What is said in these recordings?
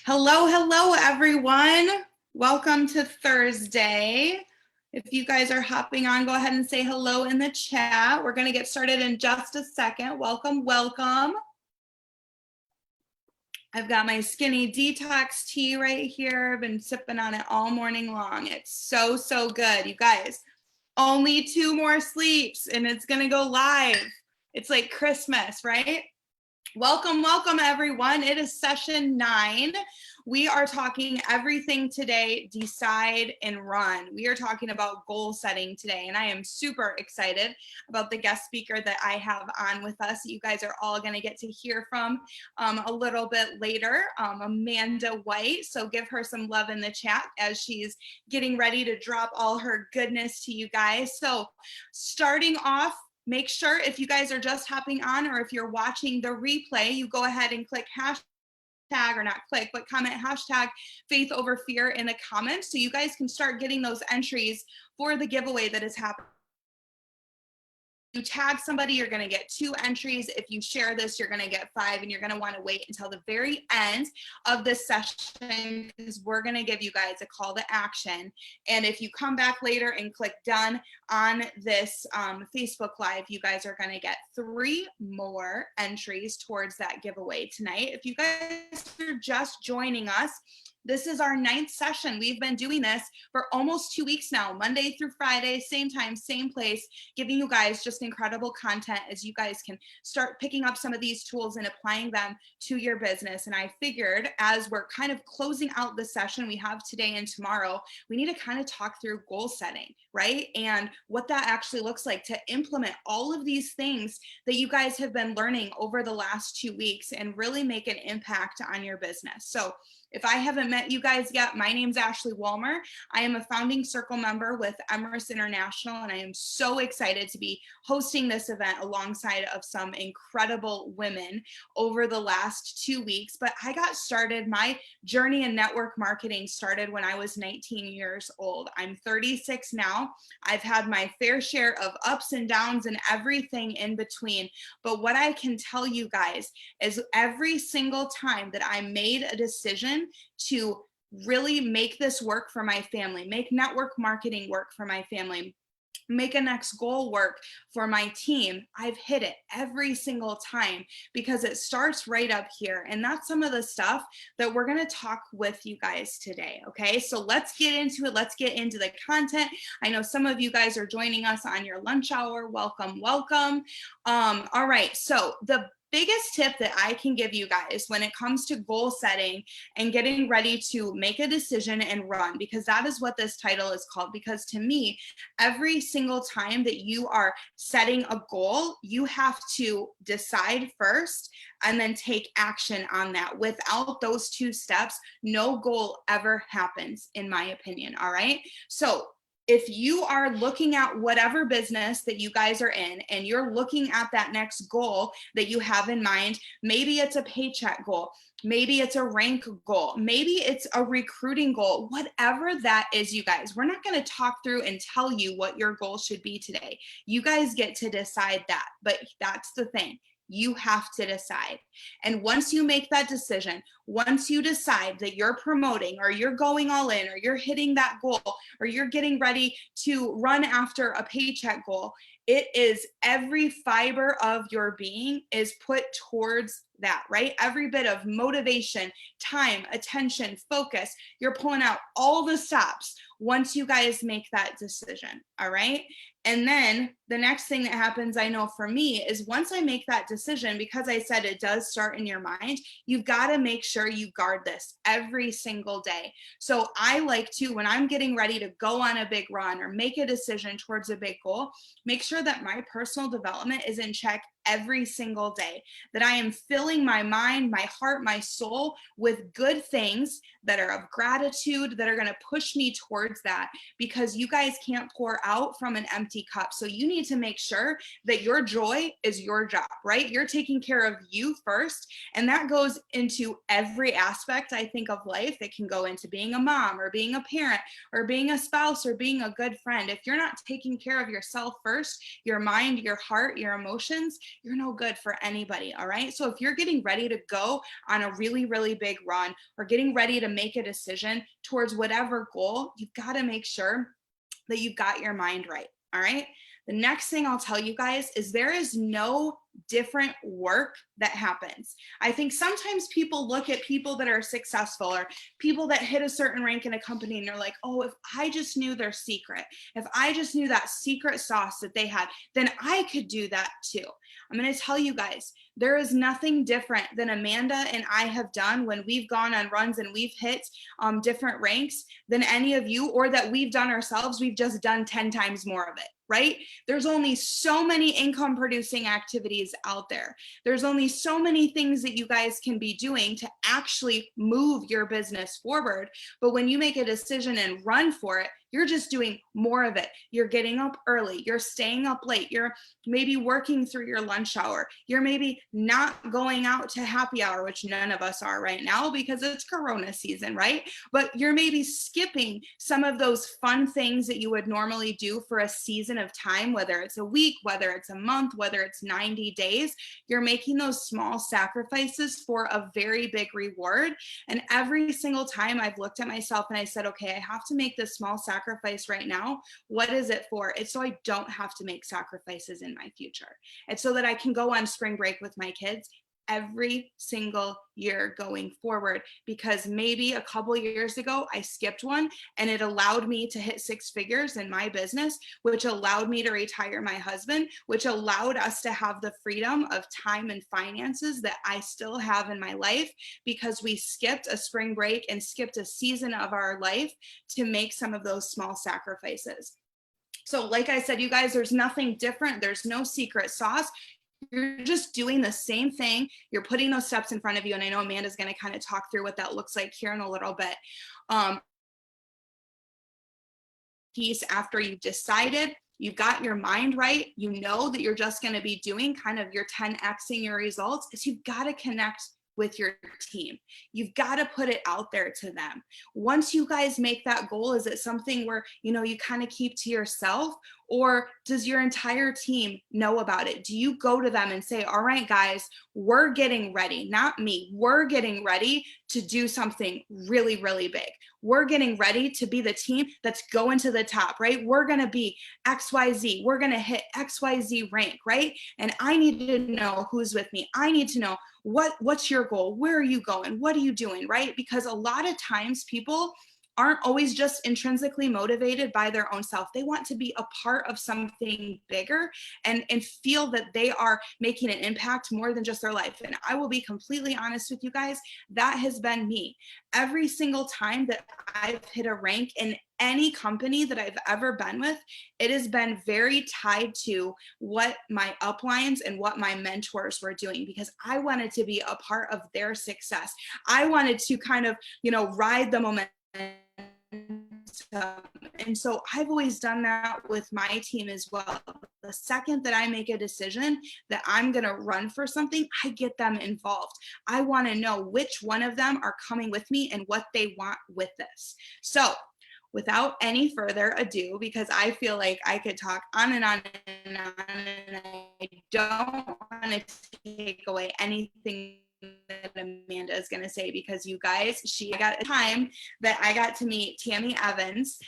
Hello, everyone. Welcome to Thursday. If you guys are hopping on, go ahead and say hello in the chat. We're going to get started in just a second. Welcome. I've got my skinny detox tea right here. I've been sipping on it all morning long. It's so good. You guys, only 2 more sleeps and it's going to go live. It's like Christmas, right? Welcome, everyone. It is session 9. We are talking everything today, decide and run. We are talking about goal setting today, and I am super excited about the guest speaker that I have on with us. You guys are all going to get to hear from a little bit later, Amanda White. So give her some love in the chat as she's getting ready to drop all her goodness to you guys. So starting off, make sure if you guys are just hopping on or if you're watching the replay, you go ahead and click hashtag, or not click, but comment hashtag faith over fear in the comments so you guys can start getting those entries for the giveaway that is happening. You tag somebody, you're going to get 2 entries. If you share this, you're going to get 5, and you're going to want to wait until the very end of this session because we're going to give you guys a call to action. And if you come back later and click done on this Facebook Live, you guys are going to get 3 more entries towards that giveaway tonight. If you guys are just joining us, this is our 9th session. We've been doing this for almost 2 weeks now, Monday through Friday, same time, same place, giving you guys just incredible content as you guys can start picking up some of these tools and applying them to your business. And I figured as we're kind of closing out the session we have today and tomorrow, we need to kind of talk through goal setting, right? And what that actually looks like to implement all of these things that you guys have been learning over the last 2 weeks and really make an impact on your business. So if I haven't met you guys yet, my name's Ashley Walmer. I am a founding circle member with Emirates International, and I am so excited to be hosting this event alongside of some incredible women over the last 2 weeks. But I got started, my journey in network marketing started when I was 19 years old. I'm 36 now. I've had my fair share of ups and downs and everything in between. But what I can tell you guys is every single time that I made a decision to really make this work for my family, make network marketing work for my family, make a next goal work for my team, I've hit it every single time because it starts right up here. And that's some of the stuff that we're going to talk with you guys today. Okay, so let's get into it. Let's get into the content. I know some of you guys are joining us on your lunch hour. Welcome. All right, so the biggest tip that I can give you guys when it comes to goal setting and getting ready to make a decision and run, because that is what this title is called. Because to me, every single time that you are setting a goal, you have to decide first and then take action on that. Without those 2 steps, no goal ever happens, in my opinion. All right. So if you are looking at whatever business that you guys are in and you're looking at that next goal that you have in mind, maybe it's a paycheck goal, maybe it's a rank goal, maybe it's a recruiting goal, whatever that is, you guys, we're not going to talk through and tell you what your goal should be today. You guys get to decide that, but that's the thing. You have to decide. And once you make that decision, once you decide that you're promoting or you're going all in or you're hitting that goal or you're getting ready to run after a paycheck goal, it is every fiber of your being is put towards that, right? Every bit of motivation, time, attention, focus, you're pulling out all the stops once you guys make that decision, all right? And then the next thing that happens, I know for me, is once I make that decision, because I said it does start in your mind, you've got to make sure you guard this every single day. So I like to, when I'm getting ready to go on a big run or make a decision towards a big goal, make sure that my personal development is in check every single day, that I am filling my mind, my heart, my soul with good things that are of gratitude, that are going to push me towards that, because you guys can't pour out from an empty cup. So you need to make sure that your joy is your job, right? You're taking care of you first. And that goes into every aspect, I think, of life. It can go into being a mom or being a parent or being a spouse or being a good friend. If you're not taking care of yourself first, your mind, your heart, your emotions, you're no good for anybody. All right. So if you're getting ready to go on a really, really big run or getting ready to make a decision towards whatever goal, you've got to make sure that you've got your mind right. All right. The next thing I'll tell you guys is there is no different work that happens. I think sometimes people look at people that are successful or people that hit a certain rank in a company and they're like, oh, if I just knew their secret, if I just knew that secret sauce that they had, then I could do that too. I'm going to tell you guys, there is nothing different than Amanda and I have done when we've gone on runs and we've hit different ranks than any of you, or that we've done ourselves. We've just done 10 times more of it, right? There's only so many income producing activities out there. There's only so many things that you guys can be doing to actually move your business forward. But when you make a decision and run for it, you're just doing more of it. You're getting up early. You're staying up late. You're maybe working through your lunch hour. You're maybe not going out to happy hour, which none of us are right now because it's Corona season, right? But you're maybe skipping some of those fun things that you would normally do for a season of time, whether it's a week, whether it's a month, whether it's 90 days. You're making those small sacrifices for a very big reward. And every single time I've looked at myself and I said, okay, I have to make this small sacrifice right now. What is it for? It's so I don't have to make sacrifices in my future. It's so that I can go on spring break with my kids every single year going forward, because maybe a couple years ago I skipped one and it allowed me to hit 6 figures in my business, which allowed me to retire my husband, which allowed us to have the freedom of time and finances that I still have in my life because we skipped a spring break and skipped a season of our life to make some of those small sacrifices. So like I said, you guys, there's nothing different. There's no secret sauce. You're just doing the same thing. You're putting those steps in front of you. And I know Amanda's going to kind of talk through what that looks like here in a little bit. Piece after you've decided, you've got your mind right, you know that you're just going to be doing kind of your 10xing your results, is you've got to connect with your team. You've got to put it out there to them. Once you guys make that goal, is it something where, you know, you kind of keep to yourself, or does your entire team know about it? Do you go to them and say, all right, guys, we're getting ready, not me, we're getting ready to do something really, really big. We're getting ready to be the team that's going to the top, right? We're going to be XYZ. We're going to hit XYZ rank, right? And I need to know who's with me. I need to know what's your goal? Where are you going? What are you doing, right? Because a lot of times people aren't always just intrinsically motivated by their own self. They want to be a part of something bigger and feel that they are making an impact more than just their life. And I will be completely honest with you guys, that has been me. Every single time that I've hit a rank in any company that I've ever been with, it has been very tied to what my uplines and what my mentors were doing, because I wanted to be a part of their success. I wanted to kind of, you know, ride the momentum. And so I've always done that with my team as well. The second that I make a decision that I'm going to run for something, I get them involved. I want to know which one of them are coming with me and what they want with this. So without any further ado, because I feel like I could talk on and on and on, and I don't want to take away anything that Amanda is going to say, because you guys, she got a time that I got to meet Tammy Evans,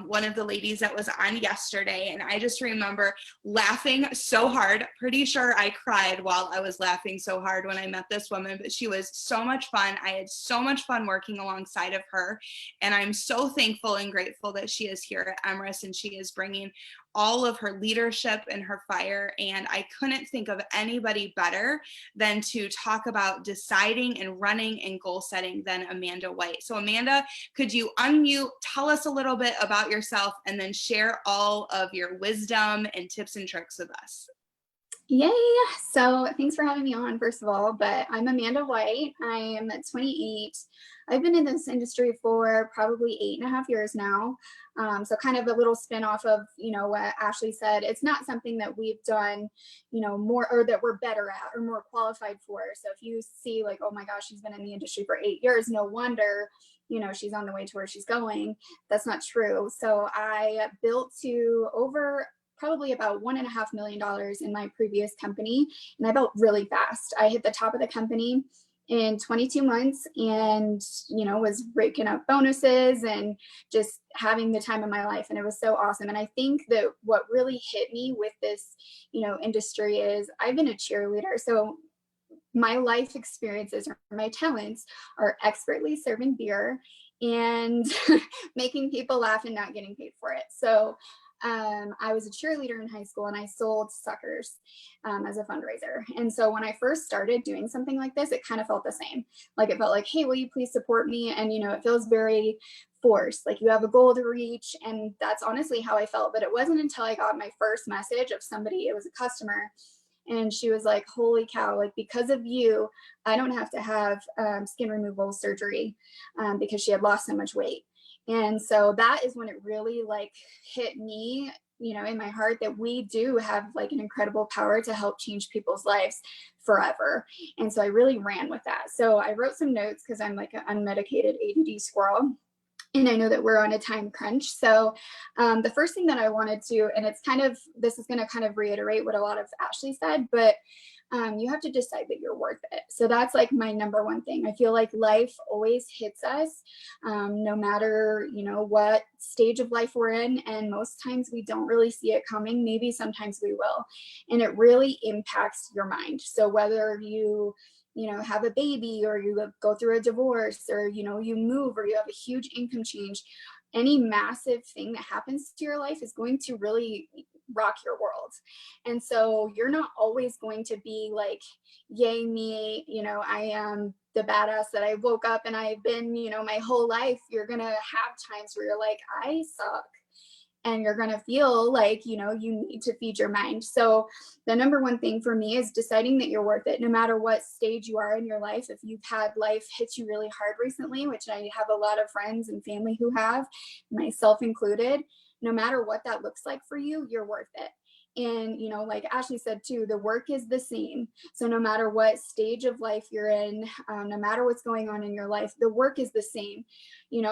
one of the ladies that was on yesterday. And I just remember laughing so hard. Pretty sure I cried while I was laughing so hard when I met this woman, but she was so much fun. I had so much fun working alongside of her. And I'm so thankful and grateful that she is here at Emrys and she is bringing all of her leadership and her fire. And I couldn't think of anybody better than to talk about deciding and running and goal setting than Amanda White. So Amanda, could you unmute, tell us a little bit about yourself, and then share all of your wisdom and tips and tricks with us? Yay! So thanks for having me on, first of all, but I'm Amanda White. I am 28. I've been in this industry for probably 8.5 years now. So kind of a little spin off of, you know, what Ashley said. It's not something that we've done, you know, more, or that we're better at or more qualified for. So if you see like, oh my gosh, she's been in the industry for 8 years, no wonder, you know, she's on the way to where she's going. That's not true. So I built to over probably about $1.5 million in my previous company. And I built really fast. I hit the top of the company in 22 months and, was raking up bonuses and just having the time of my life. And it was so awesome. And I think that what really hit me with this, industry is I've been a cheerleader. So my life experiences or my talents are expertly serving beer and making people laugh and not getting paid for it. So I was a cheerleader in high school and I sold suckers as a fundraiser. And so when I first started doing something like this, it kind of felt the same. Like it felt like, hey, will you please support me? And, it feels very forced, like you have a goal to reach. And that's honestly how I felt. But it wasn't until I got my first message of somebody, it was a customer. And she was like, holy cow, like because of you, I don't have to have skin removal surgery because she had lost so much weight. And so that is when it really like hit me, in my heart that we do have like an incredible power to help change people's lives forever. And so I really ran with that. So I wrote some notes because I'm like an unmedicated ADD squirrel. And I know that we're on a time crunch. So the first thing that I wanted to, and this is going to kind of reiterate what a lot of Ashley said, but you have to decide that you're worth it. So that's like my number one thing. I feel like life always hits us, no matter, what stage of life we're in. And most times we don't really see it coming. Maybe sometimes we will. And it really impacts your mind. So whether you have a baby or you go through a divorce or, you move or you have a huge income change, any massive thing that happens to your life is going to really rock your world. And so you're not always going to be like, yay me, I am the badass that I woke up and I've been, my whole life. You're going to have times where you're like, I suck. And you're going to feel like, you need to feed your mind. So the number one thing for me is deciding that you're worth it, no matter what stage you are in your life. If you've had life hit you really hard recently, which I have a lot of friends and family who have, myself included, no matter what that looks like for you, you're worth it. And, like Ashley said too, the work is the same. So no matter what stage of life you're in, no matter what's going on in your life, the work is the same.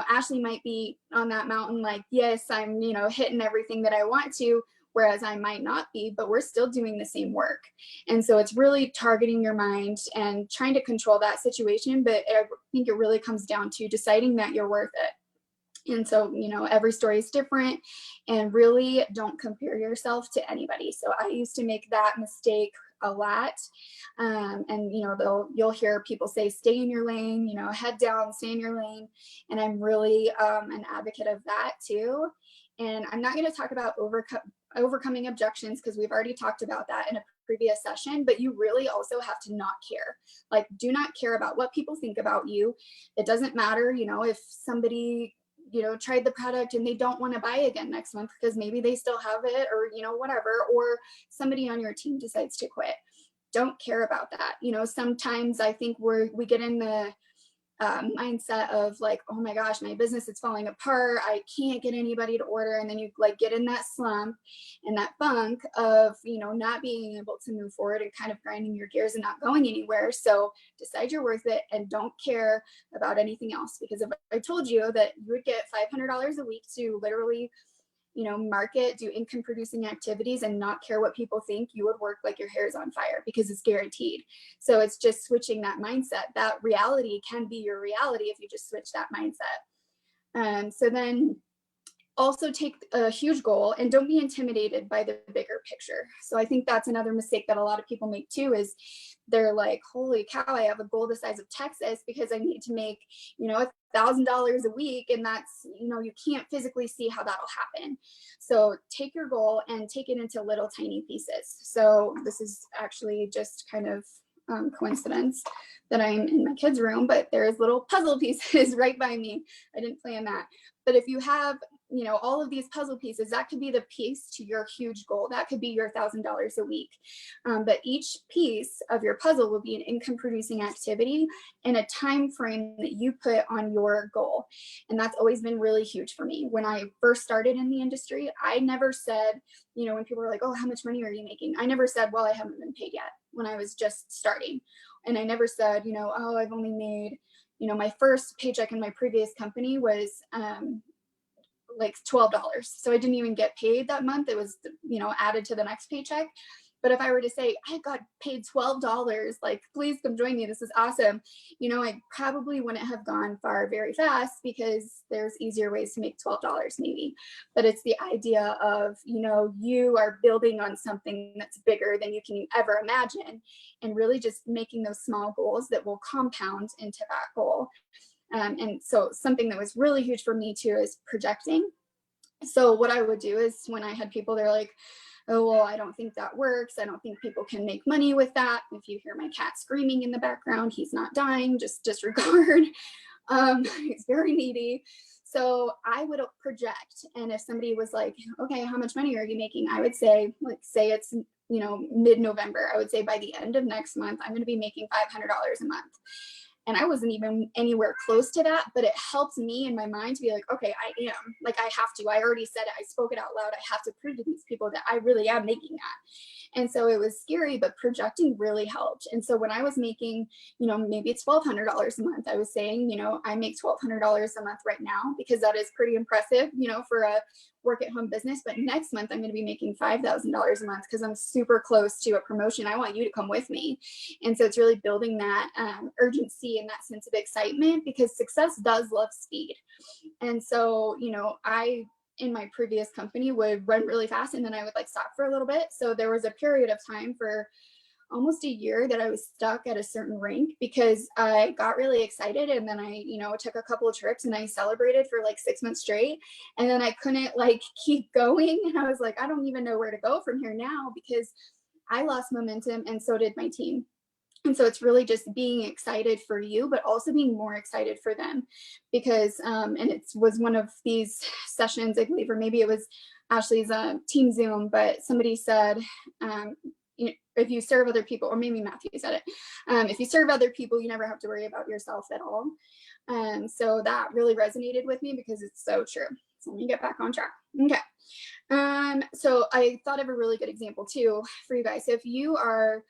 Ashley might be on that mountain like, yes, I'm, hitting everything that I want to, whereas I might not be, but we're still doing the same work. And so it's really targeting your mind and trying to control that situation. But I think it really comes down to deciding that you're worth it. And so, every story is different, and really don't compare yourself to anybody. So I used to make that mistake a lot. And, you'll hear people say, stay in your lane, head down, stay in your lane. And I'm really an advocate of that too. And I'm not going to talk about overcoming objections because we've already talked about that in a previous session, but you really also have to not care. Like, do not care about what people think about you. It doesn't matter, if somebody tried the product and they don't want to buy again next month because maybe they still have it or, whatever, or somebody on your team decides to quit. Don't care about that. Sometimes I think we get in the mindset of like, oh my gosh, my business is falling apart. I can't get anybody to order. And then you like get in that slump and that funk of, not being able to move forward and kind of grinding your gears and not going anywhere. So decide you're worth it and don't care about anything else. Because if I told you that you would get $500 a week to literally market, do income producing activities and not care what people think, you would work like your hair is on fire because it's guaranteed. So it's just switching that mindset. That reality can be your reality if you just switch that mindset. So then also take a huge goal and don't be intimidated by the bigger picture. So I think that's another mistake that a lot of people make too, is they're like, holy cow, I have a goal the size of Texas because I need to make, $1,000 a week. And that's, you can't physically see how that'll happen. So take your goal and take it into little tiny pieces. So this is actually just kind of coincidence that I'm in my kids' room, but there's little puzzle pieces right by me. I didn't plan that. But if you have, all of these puzzle pieces, that could be the piece to your huge goal. That could be your $1,000 a week. But each piece of your puzzle will be an income producing activity and a time frame that you put on your goal. And that's always been really huge for me. When I first started in the industry, I never said, when people were like, oh, how much money are you making? I never said, well, I haven't been paid yet, when I was just starting. And I never said, oh, I've only made, my first paycheck in my previous company was like $12. So I didn't even get paid that month. It was, you know, added to the next paycheck. But if I were to say, I got paid $12, like, please come join me, this is awesome, you know, I probably wouldn't have gone far very fast because there's easier ways to make $12 maybe. But it's the idea of, you know, you are building on something that's bigger than you can ever imagine, and really just making those small goals that will compound into that goal. And so something that was really huge for me too is projecting. So what I would do is when I had people, they're like, oh, well, I don't think that works. I don't think people can make money with that. If you hear my cat screaming in the background, he's not dying, just disregard. He's very needy. So I would project. And if somebody was like, okay, how much money are you making? I would say, like, say it's, you know, mid-November. I would say by the end of next month, I'm going to be making $500 a month. And I wasn't even anywhere close to that, but it helped me in my mind to be like, okay, I am, like, I have to, I already said it, I spoke it out loud, I have to prove to these people that I really am making that. And so it was scary, but projecting really helped. And so when I was making, you know, maybe it's $1,200 a month, I was saying, you know, I make $1,200 a month right now, because that is pretty impressive, you know, for a work at home business. But next month I'm going to be making $5,000 a month because I'm super close to a promotion. I want you to come with me. And so it's really building that urgency and that sense of excitement, because success does love speed. And so, you know, I, in my previous company, would run really fast and then I would like stop for a little bit. So there was a period of time for almost a year that I was stuck at a certain rank because I got really excited, and then I, you know, took a couple of trips and I celebrated for like 6 months straight, and then I couldn't like keep going, and I was like, I don't even know where to go from here now, because I lost momentum and so did my team. And so it's really just being excited for you, but also being more excited for them, because and it was one of these sessions, I believe, or maybe it was Ashley's team Zoom, but somebody said, you know, if you serve other people, or maybe Matthew said it, if you serve other people, you never have to worry about yourself at all. So that really resonated with me because it's so true. So let me get back on track. Okay. So I thought of a really good example too for you guys. So if you are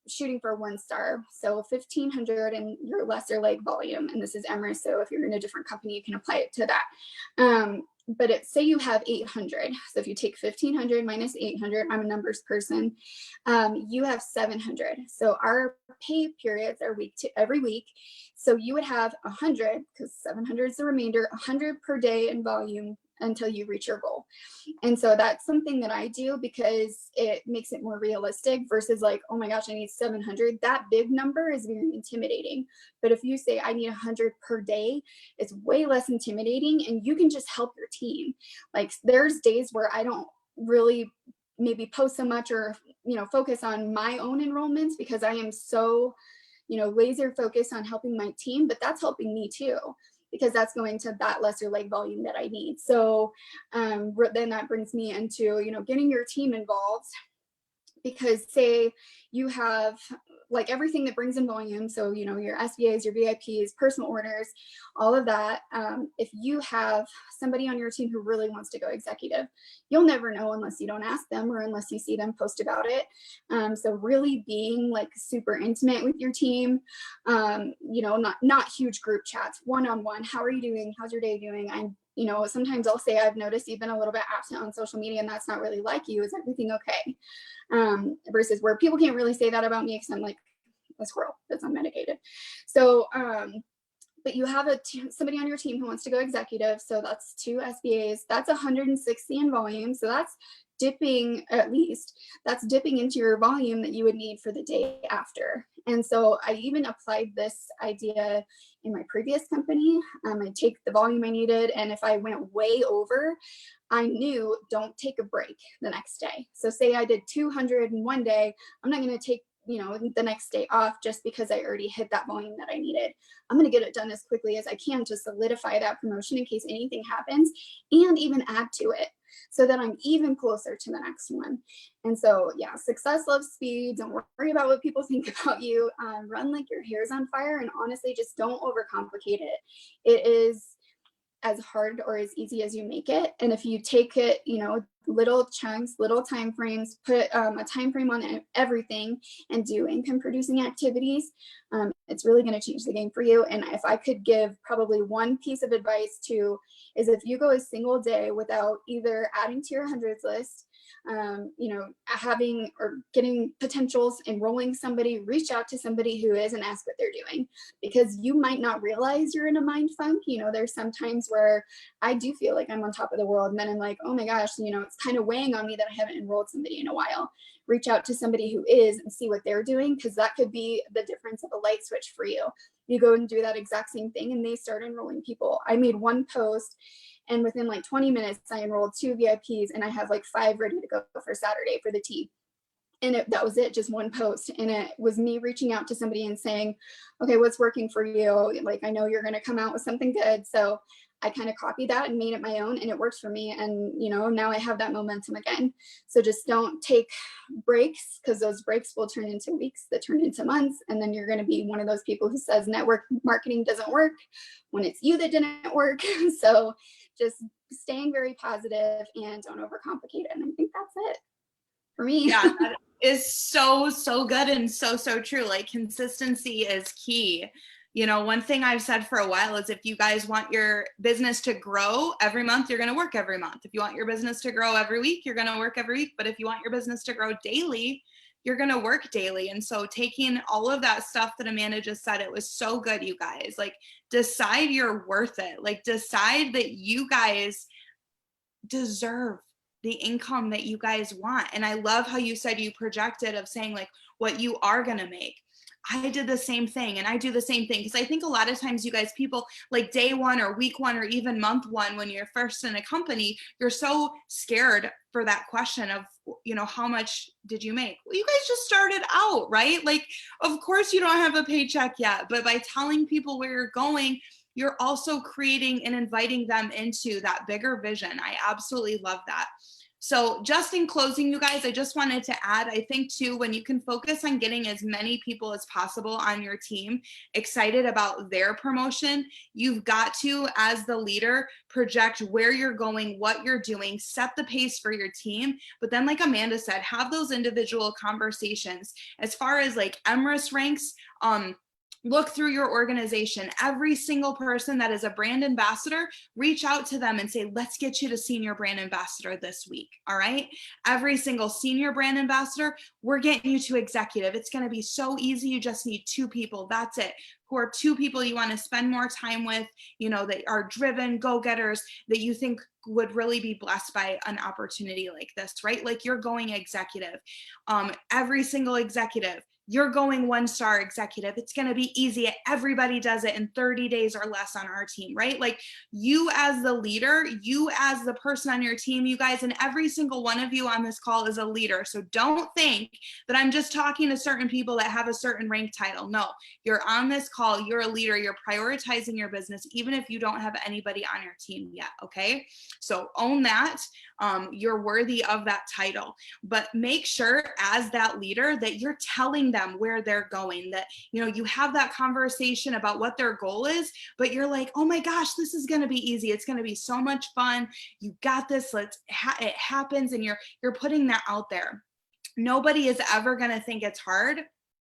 shooting for 1 star, so 1,500 and your lesser leg volume, and this is Emirates, so if you're in a different company, you can apply it to that. But say you have 800. So if you take 1,500 minus 800, I'm a numbers person, you have 700. So our pay periods are every week. So you would have 100, because 700 is the remainder, 100 per day in volume until you reach your goal. And so that's something that I do because it makes it more realistic versus like, oh my gosh, I need 700. That big number is very intimidating. But if you say I need 100 per day, it's way less intimidating, and you can just help your team. Like there's days where I don't really maybe post so much or, you know, focus on my own enrollments because I am so, you know, laser focused on helping my team, but that's helping me too, because that's going to that lesser leg volume that I need. So then that brings me into, you know, getting your team involved, because say you have like everything that brings in volume. So, you know, your SBAs, your VIPs, personal orders, all of that. If you have somebody on your team who really wants to go executive, you'll never know unless you don't ask them or unless you see them post about it. So really being like super intimate with your team, you know, not huge group chats, one-on-one. How are you doing? How's your day doing? You know, sometimes I'll say, I've noticed you've been a little bit absent on social media, and that's not really like you. Is everything okay? Versus where people can't really say that about me because I'm like a squirrel that's unmedicated. So, but you have somebody on your team who wants to go executive. So that's 2 SBAs. That's 160 in volume. So that's dipping, at least that's dipping into your volume that you would need for the day after. And so I even applied this idea in my previous company. I take the volume I needed, and if I went way over, I knew don't take a break the next day. So say I did 200 in one day, I'm not going to take, you know, the next day off just because I already hit that volume that I needed. I'm going to get it done as quickly as I can to solidify that promotion in case anything happens, and even add to it so that I'm even closer to the next one. And so, yeah, success loves speed. Don't worry about what people think about you. Run like your hair's on fire, and honestly, just don't overcomplicate it. It is as hard or as easy as you make it. And if you take it, little chunks, little time frames, put a time frame on everything and do income producing activities, it's really going to change the game for you. And if I could give probably one piece of advice to, is if you go a single day without either adding to your hundreds list, having or getting potentials, enrolling somebody, reach out to somebody who is and ask what they're doing, because you might not realize you're in a mind funk. There's some times where I do feel like I'm on top of the world, and then I'm like, oh my gosh, it's kind of weighing on me that I haven't enrolled somebody in a while. Reach out to somebody who is and see what they're doing, because that could be the difference of a light switch for you. You go and do that exact same thing and they start enrolling people. I made one post, and within like 20 minutes, I enrolled 2 VIPs, and I have like 5 ready to go for Saturday for the tea. And that was it, just one post. And it was me reaching out to somebody and saying, okay, what's working for you? Like, I know you're going to come out with something good. So I kind of copied that and made it my own, and it works for me. And, now I have that momentum again. So just don't take breaks, because those breaks will turn into weeks that turn into months. And then you're going to be one of those people who says network marketing doesn't work when it's you that didn't work. So just staying very positive and don't overcomplicate it. And I think that's it for me. Yeah, that is so, so good and so, so true. Like, consistency is key. One thing I've said for a while is, if you guys want your business to grow every month, you're going to work every month. If you want your business to grow every week, you're going to work every week. But if you want your business to grow daily, you're going to work daily. And so taking all of that stuff that Amanda just said, it was so good, you guys. Like, decide you're worth it. Like, decide that you guys deserve the income that you guys want. And I love how you said you projected of saying like what you are going to make. I did the same thing, and I do the same thing, because I think a lot of times, you guys, people, like day one or week one or even month one, when you're first in a company, you're so scared for that question of, how much did you make? Well, you guys just started out, right? Like, of course you don't have a paycheck yet, but by telling people where you're going, you're also creating and inviting them into that bigger vision. I absolutely love that. So just in closing, you guys, I just wanted to add, I think too, when you can focus on getting as many people as possible on your team excited about their promotion, you've got to, as the leader, project where you're going, what you're doing, set the pace for your team. But then, like Amanda said, have those individual conversations. As far as like Emrys ranks, look through your organization. Every single person that is a brand ambassador, reach out to them and say, let's get you to senior brand ambassador this week. All right. Every single senior brand ambassador, we're getting you to executive. It's going to be so easy. You just need 2 people. That's it. Who are 2 people you want to spend more time with, that are driven go-getters, that you think would really be blessed by an opportunity like this, right? Like, you're going executive. Every single executive, you're going 1-star executive. It's going to be easy. Everybody does it in 30 days or less on our team, right? Like, you as the leader, you as the person on your team, you guys, and every single one of you on this call is a leader. So don't think that I'm just talking to certain people that have a certain rank title. No, you're on this call. You're a leader. You're prioritizing your business, even if you don't have anybody on your team yet. Okay. So own that. You're worthy of that title, but make sure as that leader that you're telling them where they're going, that, you have that conversation about what their goal is, but you're like, oh my gosh, this is going to be easy. It's going to be so much fun. You got this. It happens. And you're putting that out there. Nobody is ever going to think it's hard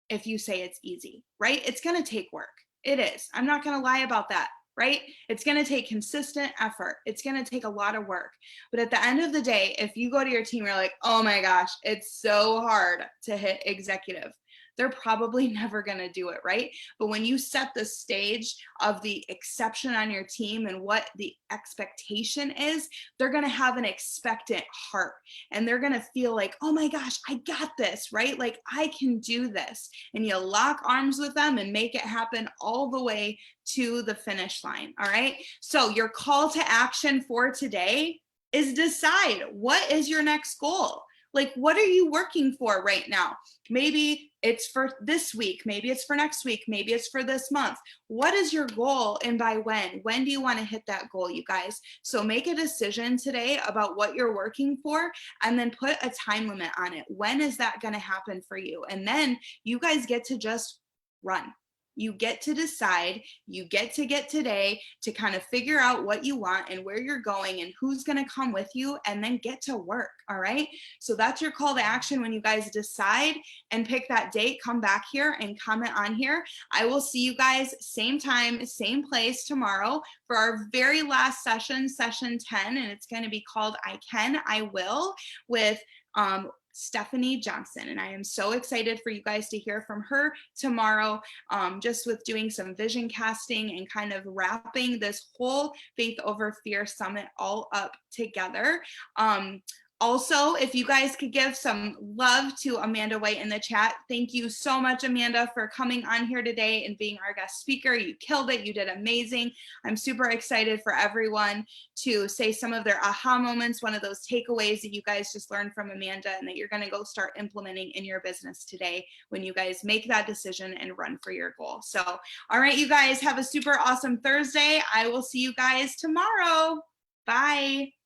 if you say it's easy, right? It's going to take work. It is. I'm not going to lie about that. Right? It's going to take consistent effort. It's going to take a lot of work. But at the end of the day, if you go to your team, you're like, oh my gosh, it's so hard to hit executive, they're probably never going to do it, right? But when you set the stage of the exception on your team and what the expectation is, they're going to have an expectant heart, and they're going to feel like, oh my gosh, I got this, right? Like, I can do this. And you lock arms with them and make it happen all the way to the finish line. All right. So your call to action for today is decide, what is your next goal? Like, what are you working for right now? Maybe it's for this week. Maybe it's for next week. Maybe it's for this month. What is your goal, and by when? When do you want to hit that goal, you guys? So make a decision today about what you're working for, and then put a time limit on it. When is that going to happen for you? And then you guys get to just run. You get to decide, you get today to kind of figure out what you want and where you're going and who's going to come with you, and then get to work. All right. So that's your call to action. When you guys decide and pick that date, come back here and comment on here. I will see you guys same time, same place tomorrow for our very last session, session 10. And it's going to be called I Can, I Will with Stephanie Johnson. And I am so excited for you guys to hear from her tomorrow, just with doing some vision casting and kind of wrapping this whole Faith Over Fear Summit all up together. Also, if you guys could give some love to Amanda White in the chat. Thank you so much, Amanda, for coming on here today and being our guest speaker. You killed it. You did amazing. I'm super excited for everyone to say some of their aha moments, one of those takeaways that you guys just learned from Amanda and that you're going to go start implementing in your business today when you guys make that decision and run for your goal. So, all right, you guys have a super awesome Thursday. I will see you guys tomorrow. Bye.